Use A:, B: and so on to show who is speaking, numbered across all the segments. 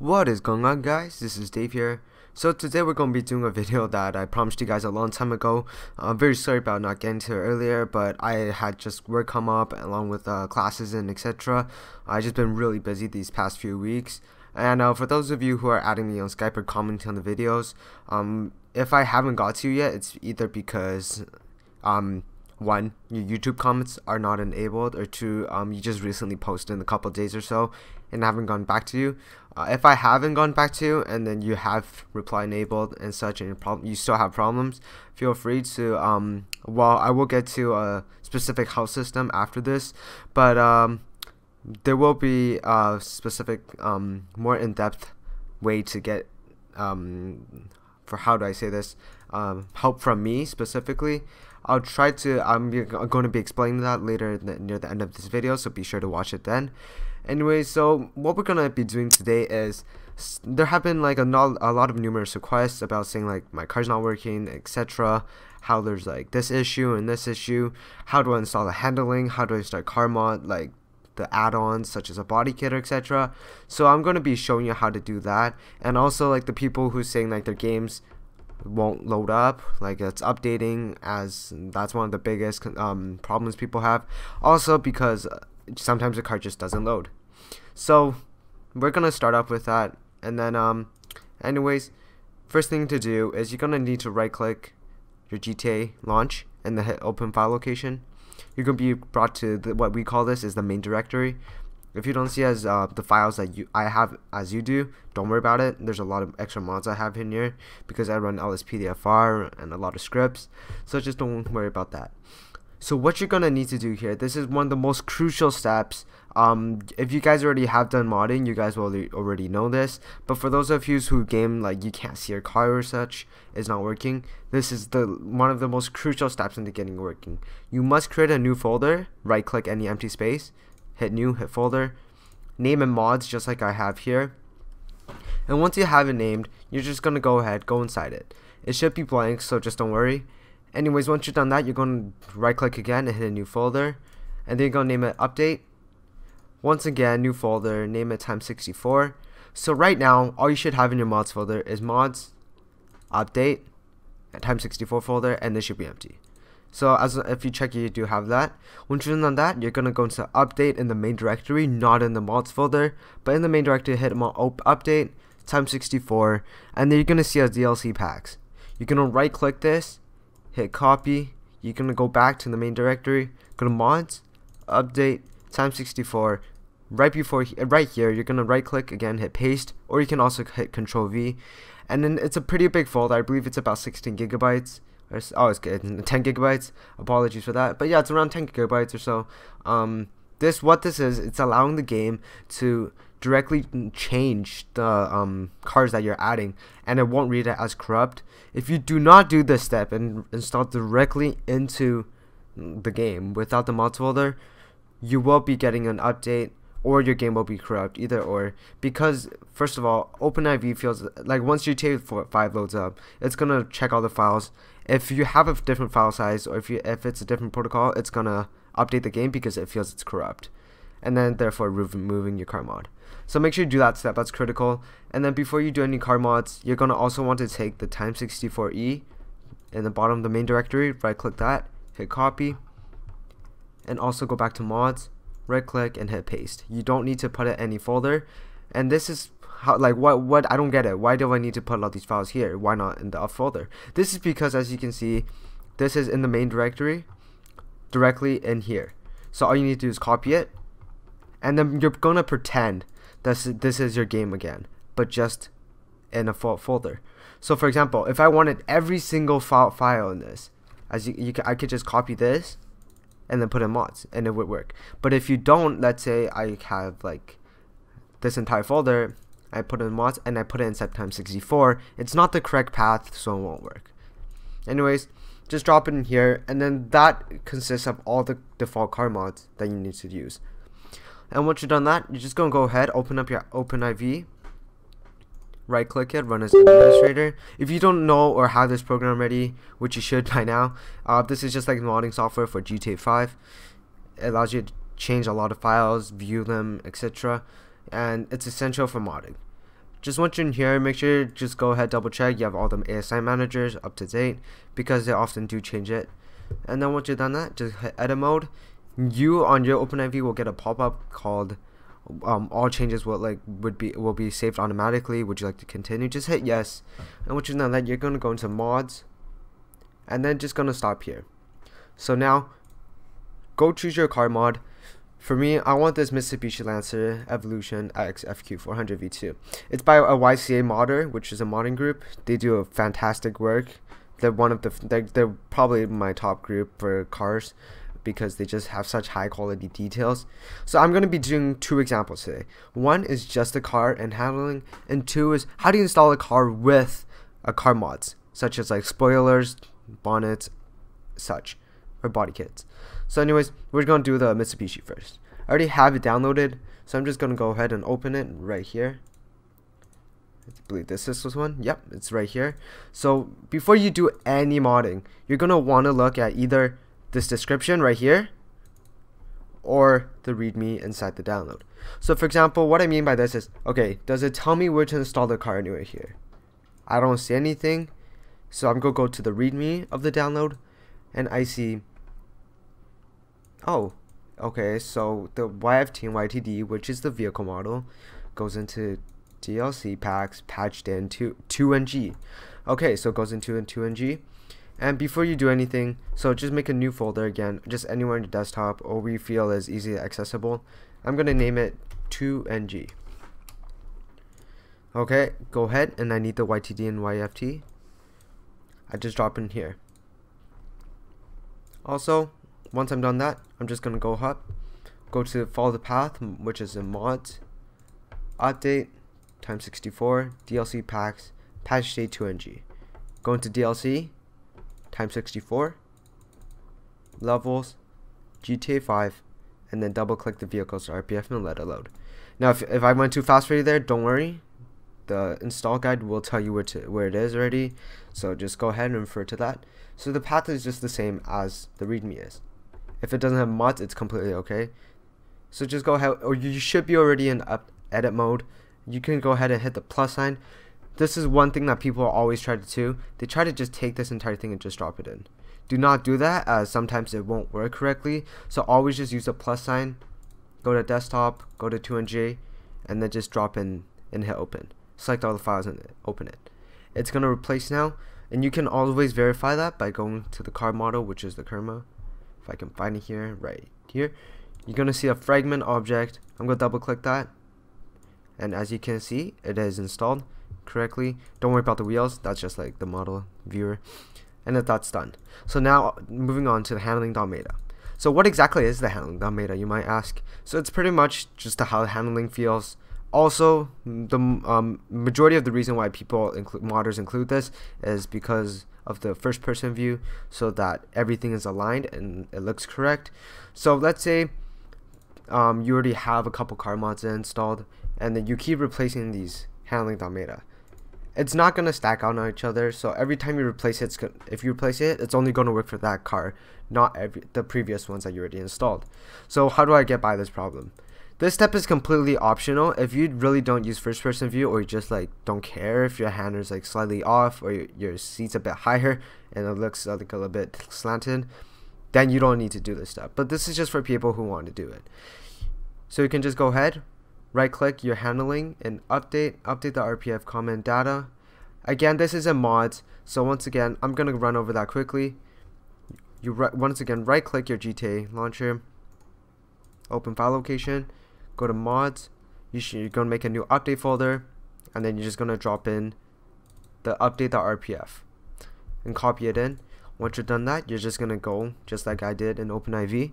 A: What is going on, guys? This is Dave here. So today we're going to be doing a video that I promised you guys a long time ago. I'm very sorry about not getting to it earlier, but I had just work come up along with classes and etc. I've just been really busy these past few weeks. And for those of you who are adding me on Skype or commenting on the videos, if I haven't got to you yet, it's either because one, your YouTube comments are not enabled, or two, you just recently posted in a couple days or so and haven't gone back to you. If I haven't gone back to you and then you have reply enabled and such, and you still have problems, feel free to well, I will get to a specific house system after this, but there will be a specific more in-depth way to get for how do I say this, help from me specifically. I'll try to, I'm going to be explaining that later near the end of this video, so be sure to watch it then. Anyway, so what we're going to be doing today is, there have been like a lot of numerous requests about saying like my car's not working, etc. How there's like this issue and this issue, how do I install the handling, how do I start car mod, like the add-ons such as a body kit, etc. So I'm going to be showing you how to do that, and also like the people who saying like their games won't load up, like it's updating, as that's one of the biggest problems people have, also because sometimes the card just doesn't load. So we're gonna start off with that, and then anyways, first thing to do is you're gonna need to right click your GTA launch and then hit open file location. You're gonna be brought to what we call this is the main directory. If you don't see as the files that I have as you do, don't worry about it. There's a lot of extra mods I have in here because I run LSPDFR and a lot of scripts, so just don't worry about that. So what you're gonna need to do here, this is one of the most crucial steps. If you guys already have done modding, you guys will already know this, but for those of you who game like you can't see your car or such is not working, this is one of the most crucial steps into getting working. You must create a new folder, right click any empty space, hit new, hit folder, name it mods just like I have here, and once you have it named, you're just gonna go ahead, go inside it. It should be blank, so just don't worry. Anyways, once you're done that, you're gonna right click again and hit a new folder, and then you're gonna name it update. Once again, new folder, name it times 64. So right now, all you should have in your mods folder is mods, update, and times 64 folder, and this should be empty. So if you check, you do have that. Once you're done that, you're gonna go into update in the main directory, not in the mods folder, but in the main directory, hit update times 64, and then you're gonna see a DLC packs. You're gonna right click this, hit copy. You're gonna go back to the main directory, go to mods, update times 64. Right here, you're gonna right click again, hit paste, or you can also hit Control V, and then it's a pretty big folder. I believe it's about 16 gigabytes. Oh, it's good. 10 gigabytes. Apologies for that, but yeah, it's around 10 gigabytes or so. What this is, it's allowing the game to directly change the cars that you're adding, and it won't read it as corrupt. If you do not do this step and install directly into the game without the mods folder, you will be getting an update, or your game will be corrupt, either or. Because first of all, OPENIV feels like once GTA 5 loads up, it's gonna check all the files. If you have a different file size, or if it's a different protocol, it's gonna update the game because it feels it's corrupt, and then therefore removing your car mod. So make sure you do that step, that's critical. And then before you do any car mods, you're gonna also want to take the times 64e in the bottom of the main directory, right click that, hit copy, and also go back to mods, right click and hit paste. You don't need to put it in any folder, and this is how, like, what I don't get it. Why do I need to put all these files here? Why not in the up folder? This is because, as you can see, this is in the main directory directly in here. So all you need to do is copy it, and then you're gonna pretend this is your game again, but just in a folder. So for example, if I wanted every single file in this, I could just copy this and then put in mods, and it would work. But if you don't, let's say I have like this entire folder, I put in mods and I put it inside times 64, it's not the correct path, so it won't work. Anyways, just drop it in here, and then that consists of all the default car mods that you need to use. And once you've done that, you're just gonna go ahead, open up your OPENIV, right click it, run as administrator. If you don't know or have this program ready, which you should by now, this is just like modding software for GTA 5. It allows you to change a lot of files, view them, etc. And it's essential for modding. Just once you're in here, make sure just go ahead, double check you have all the ASI managers up to date, because they often do change it. And then once you've done that, just hit edit mode. You on your OpenIV will get a pop-up called all changes will be saved automatically. Would you like to continue? Just hit yes. And once you've done that, you're gonna go into mods, and then just gonna stop here. So now go choose your car mod. For me, I want this Mitsubishi Lancer Evolution X FQ400 V2. It's by a YCA modder, which is a modding group. They do a fantastic work. They're they're probably my top group for cars, because they just have such high quality details. So I'm going to be doing 2 examples today. One is just the car and handling, and 2 is how do you install a car with a car mods, such as like spoilers, bonnets, such, or body kits. So anyways, we're going to do the Mitsubishi first. I already have it downloaded, so I'm just going to go ahead and open it right here. I believe this is this one. Yep, it's right here. So before you do any modding, you're going to want to look at either this description right here or the readme inside the download. So for example, what I mean by this is, okay, does it tell me where to install the car anywhere here? I don't see anything. So I'm going to go to the readme of the download, and I see, oh, okay, so the YFT and YTD, which is the vehicle model, goes into DLC packs patched in 2NG. Okay, so it goes into 2NG. And before you do anything, so just make a new folder again, just anywhere on your desktop or where you feel is easily accessible. I'm going to name it 2NG. Okay, go ahead, and I need the YTD and YFT. I just drop in here. Also, once I'm done that, I'm just going to go up, go to follow the path, which is in mods, update, times 64, DLC packs, patch date 2NG. Go into DLC, times 64, levels, GTA 5, and then double click the vehicle's RPF and let it load. Now if I went too fast for you there, don't worry, the install guide will tell you where it is already, so just go ahead and refer to that. So the path is just the same as the readme is. If it doesn't have mods, it's completely okay. So just go ahead, or you should be already in edit mode. You can go ahead and hit the plus sign. This is one thing that people always try to do. They try to just take this entire thing and just drop it in. Do not do that, as sometimes it won't work correctly. So always just use the plus sign, go to desktop, go to 2NG, and then just drop in and hit open. Select all the files and open it. It's going to replace now, and you can always verify that by going to the car model, which is the Kerma. If I can find it here, right here, you're going to see a fragment object. I'm going to double click that, and as you can see, it is installed correctly. Don't worry about the wheels, that's just like the model viewer, and that's done. So now moving on to the handling.meta. So what exactly is the handling.meta, you might ask? So it's pretty much just how the handling feels. Also, the majority of the reason why modders include this is because of the first person view, so that everything is aligned and it looks correct. So let's say you already have a couple car mods installed, and then you keep replacing these handling.meta. It's not going to stack on each other, so every time you replace it, if you replace it, it's only going to work for that car, not the previous ones that you already installed. So how do I get by this problem? This step is completely optional. If you really don't use first person view, or you just like don't care if your hand is like slightly off, or your seat's a bit higher and it looks like a little bit slanted, then you don't need to do this step. But this is just for people who want to do it. So you can just go ahead, right click your handling, and update the RPF comment data. Again, this is a mods, so once again I'm gonna run over that quickly. You once again right click your GTA launcher, open file location, go to mods. You're gonna make a new update folder, and then you're just gonna drop in the update.rpf and copy it in. Once you're done that, you're just gonna go just like I did in OpenIV.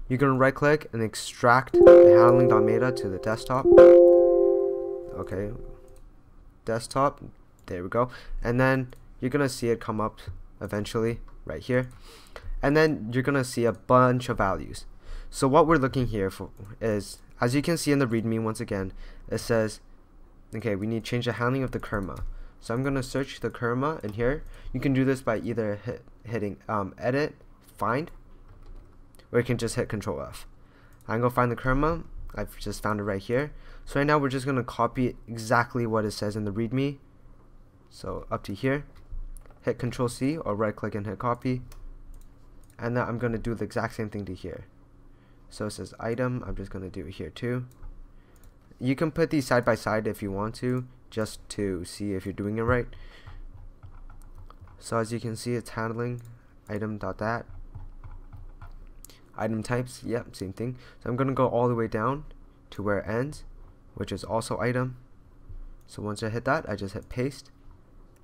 A: You're gonna right click and extract the handling.meta to the desktop. Okay, desktop, there we go. And then you're gonna see it come up eventually right here, and then you're gonna see a bunch of values. So what we're looking here for is, as you can see in the readme, once again it says, okay, we need to change the handling of the Kerma. So I'm gonna search the Kerma in here. You can do this by either hitting edit, find, or you can just hit Control F. I'm gonna find the Kerma. I've just found it right here. So right now we're just going to copy exactly what it says in the readme. So up to here, hit Control C or right click and hit copy. And now I'm going to do the exact same thing to here. So it says item, I'm just going to do it here too. You can put these side by side if you want to, just to see if you're doing it right. So as you can see, it's handling item.dat. Item types, yep, same thing. So I'm going to go all the way down to where it ends, which is also item. So once I hit that, I just hit paste,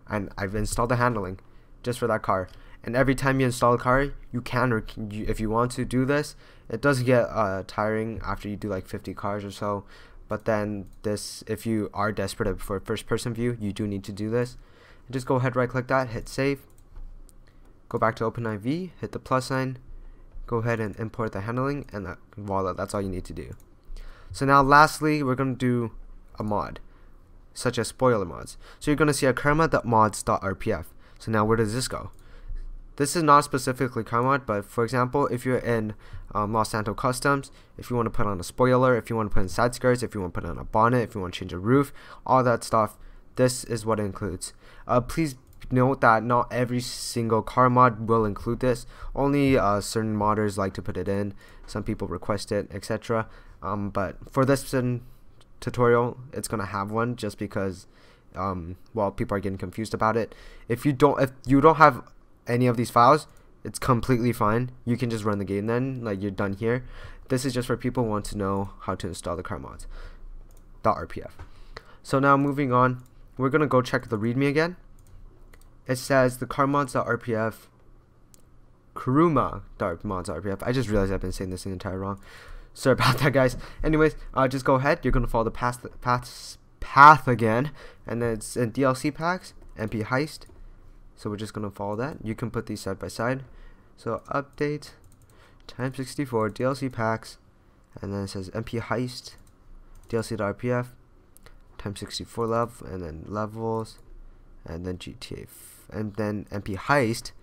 A: and I've installed the handling just for that car. And every time you install a car, you can, or if you want to do this, it does get tiring after you do like 50 cars or so. But then this, if you are desperate for first person view, you do need to do this. And just go ahead, right click that, hit save. Go back to OPENIV, hit the plus sign. Go ahead and import the handling, and voila, that's all you need to do. So now lastly, we're going to do a mod, such as spoiler mods. So you're going to see a karma.mods.rpf. So now where does this go? This is not specifically car mod, but for example, if you're in Los Santos Customs, if you want to put on a spoiler, if you want to put in side skirts, if you want to put on a bonnet, if you want to change a roof, all that stuff, this is what it includes. Please note that not every single car mod will include this. Only certain modders like to put it in. Some people request it, etc. But for this tutorial, it's gonna have one just because well, people are getting confused about it. If you don't have any of these files, it's completely fine. You can just run the game then, like you're done here. This is just for people who want to know how to install the car mods .rpf. So now moving on, we're gonna go check the readme again. It says the car mods.rpf, kuruma.mods.rpf. I just realized I've been saying this the entire wrong. Sorry about that, guys. Anyways, just go ahead. You're gonna follow the path again, and then it's in DLC packs, MP heist. So we're just gonna follow that. You can put these side by side. So update times 64 DLC packs, and then it says MP heist DLC.rpf times 64 level, and then levels, and then GTA, and then MP heist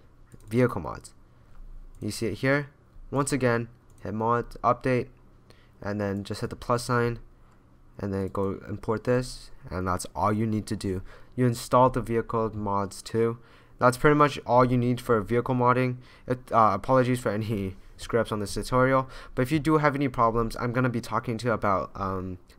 A: vehicle mods. You see it here. Once again, hit mods, update, and then just hit the plus sign, and then go import this, and that's all you need to do. You install the vehicle mods too. That's pretty much all you need for vehicle modding. Apologies for any scripts on this tutorial, but if you do have any problems, I'm gonna be talking to you about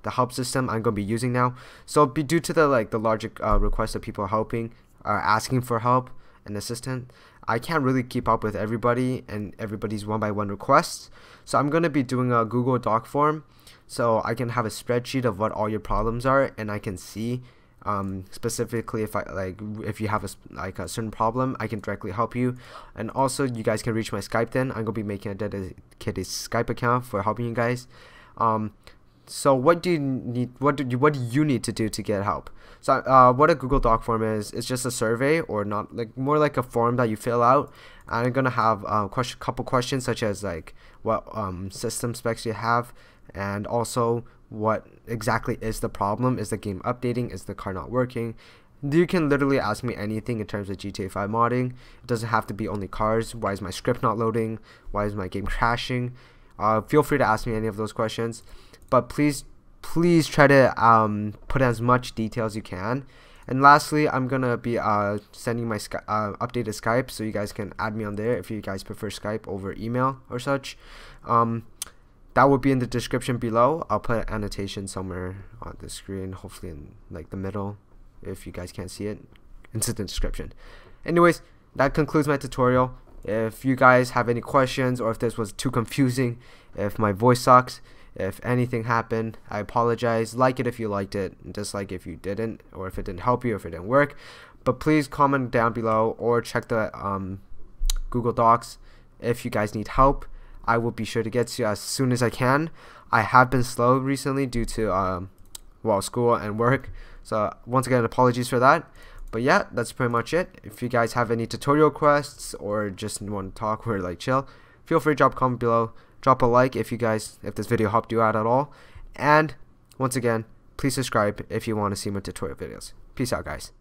A: the help system I'm gonna be using now. So due to the larger requests of people helping, asking for help and assistance, I can't really keep up with everybody and everybody's one-by-one requests. So I'm gonna be doing a Google Doc form, so I can have a spreadsheet of what all your problems are, and I can see specifically if you have a certain problem, I can directly help you. And also you guys can reach my Skype then. I'm gonna be making a dedicated Skype account for helping you guys. So what do you need? What do you need to do to get help? So what a Google Doc form is, it's just a survey, or not, more like a form that you fill out. And I'm gonna have couple questions such as what system specs you have, and also what exactly is the problem. Is the game updating? Is the car not working? You can literally ask me anything in terms of GTA 5 modding. It doesn't have to be only cars. Why is my script not loading? Why is my game crashing? Feel free to ask me any of those questions, but please try to put as much detail as you can. And lastly, I'm gonna be sending my updated Skype, so you guys can add me on there if you guys prefer Skype over email or such. That will be in the description below. I'll put an annotation somewhere on the screen, hopefully in the middle. If you guys can't see it, it's in the description. Anyways, that concludes my tutorial. If you guys have any questions, or if this was too confusing, if my voice sucks, if anything happened, I apologize. Like it if you liked it, dislike if you didn't, or if it didn't help you, if it didn't work. But please comment down below, or check the Google Docs if you guys need help. I will be sure to get to you as soon as I can. I have been slow recently due to school and work, so once again, apologies for that. But yeah, that's pretty much it. If you guys have any tutorial requests, or just want to talk or chill, feel free to drop a comment below. Drop a like if this video helped you out at all. And once again, please subscribe if you want to see more tutorial videos. Peace out, guys.